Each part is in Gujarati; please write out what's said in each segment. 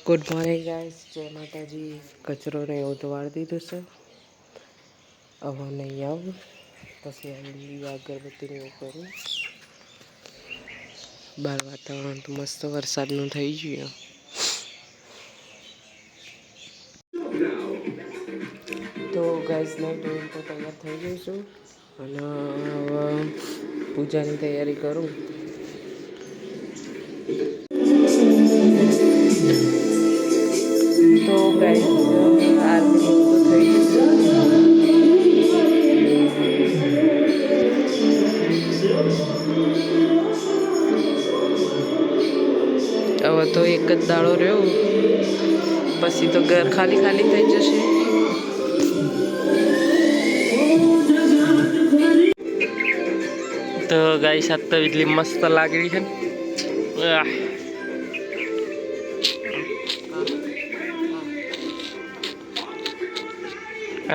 ગુડ મોર્નિંગ ગાઈસ, જય માતાજી. કચરો ને એવું તો વાળી દીધું છે. હવે નહીં આવું, પછી આવીને અગરબત્તીને એવું કરું. બહાર વાતાવરણ તો મસ્ત વરસાદનું થઈ ગયું. તો ગાઈસ નાઈટ એવું તો તૈયાર થઈ ગઈ છું અને હવે પૂજાની તૈયારી કરું. તો ગાઈસ આરતી તો થઈ ગયું. હવે તો એક જ દાડો રહ્યો, પછી તો ઘર ખાલી ખાલી થઈ જશે. તો ગાઈસ આજ તો વીજળી મસ્ત લાગી છે.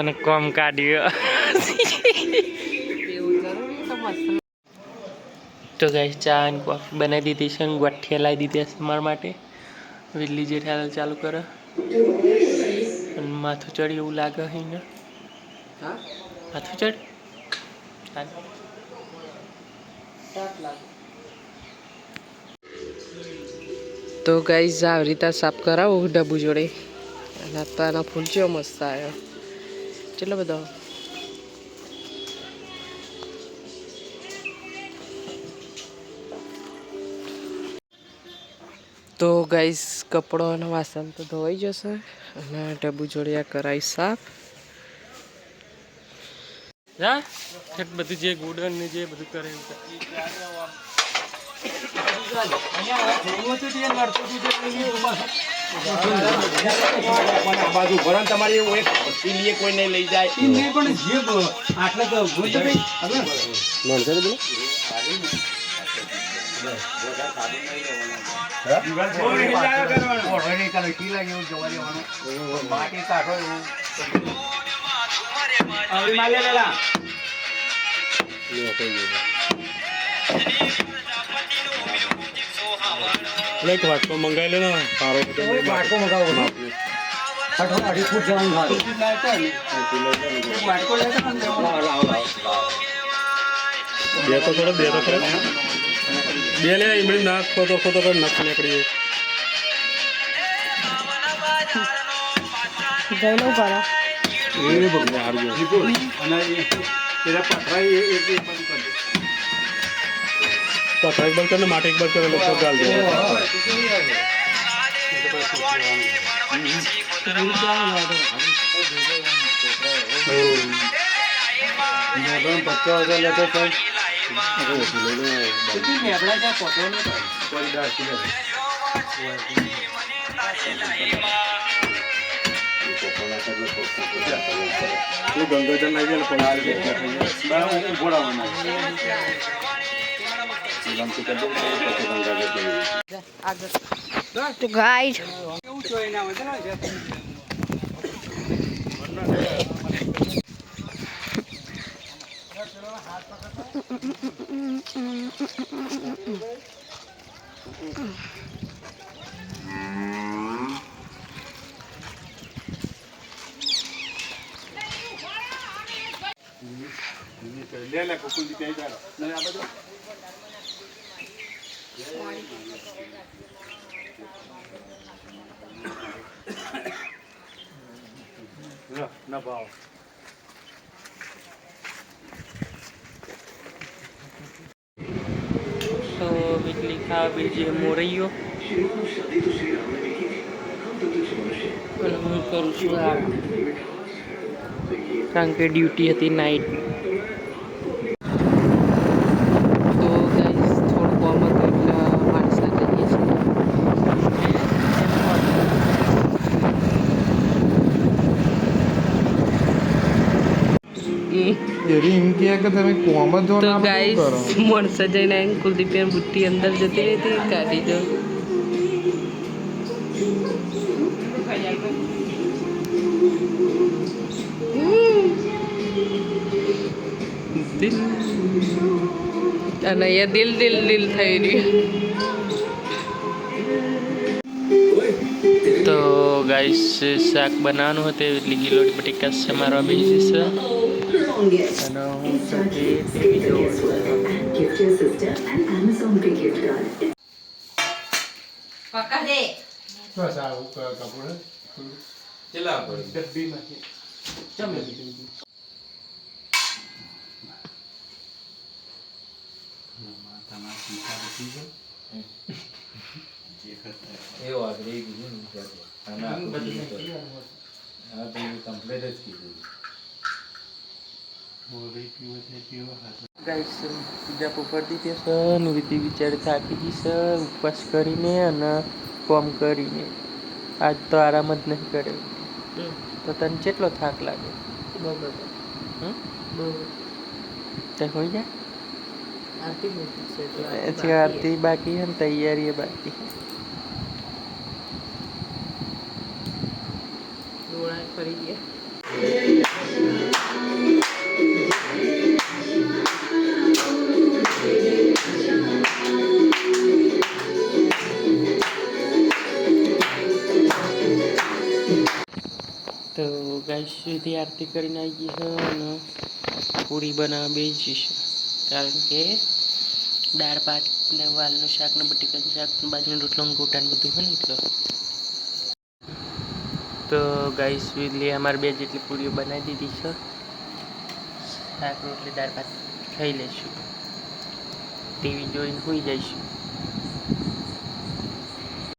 અને કોમ કાઢ્યો. તો ગાઈસ ચા અને કોફી બનાવી દીધી છે અને ગોઠિયા લાવી દીધી છે મારા માટે. વીજળી જેઠાલાલ ચાલુ કરે અને માથું ચડી એવું લાગે અહીંયા. માથું ચડ તો ગાઈસ આવી રીતે સાફ કરાવું ડબ્બુ જોડે. અને અત્યારના ફૂલ કેવો મસ્ત આવ્યો, કેટલો બધો. તો ગાઈસ કપડો અને વાસણ તો ધોવાઈ જશે અને ડબ્બુ જોડે કરાવી સાફ. બધું જે ગુડન ને જે બધું કરે બાજુ ભરણ તમારી એવું એક સીલીએ કોઈ નહીં લઈ જાય પણ જે આટલે તો બોલજો ભાઈ નોંધે બોલો એક વાટકો મંગાવી લે ને સારો વાટકો મંગાવો અઢી ફૂટ જવાનું બે તો ખરો બે લે ઈમડી નાખ ખોતો નખ નીકળી પથરા એક બાર કરે માટે એક બાર કરે લોકો ગાલ દે ગંગાજળ નાખી તો ગાઈસ લે કુકુલ દી કઈ જાડો નહીં આ બધું ના ભાવ તો વીજળી ખાવા બીજી મોરૈયો અને હું કરું છું કારણ કે ડ્યુટી હતી નાઇટ. તો ગાઈસ થોડું કોમ હતું એટલે માણસા જઈએ છીએ. તો ગાઈસ માણસા જઈને કુલદીપ બુટ્ટી અંદર જતી રહી હતી, કાઢી દો. દિલ અને અહીંયા દિલ દિલ દિલ થઈ રહ્યું. તો ગાઈસ શાક બનાવવાનું હતું એટલે ગિલોટી બટેકા સમારવા બેસી છે અને હું તો તે ટીવી જોઉં છું. ગાઈસ પૂજા પોપર દીધી છે અને વિધિ વિચાર થાકી ગઈ છે ઉપવાસ કરીને અને કોમ કરીને. આજ તો આરામ જ નહીં કર્યો. તો તને કેટલો થાક લાગે? તે હોઈ જાય આરતી બાકી છે ને તૈયારી બાકી. તો ગાઈસ સુધી આરતી કરીને આવી ગઈ છે અને પૂરી બનાવવા બેસી છે કારણ કે દાળ ભાત ને વાલનું શાક ને બટેકાનું શાક ને બાજરીનો રોટલો ને ગોટા ને બધું હોય ને એટલે. તો ગાઈસ વિધલી અમારે 2 જેટલી પૂરીઓ બનાવી દીધી છે. શાક રોટલી દાળ ભાત ખાઈ લઈશું, ટીવી જોઈને સૂઈ જઈશું.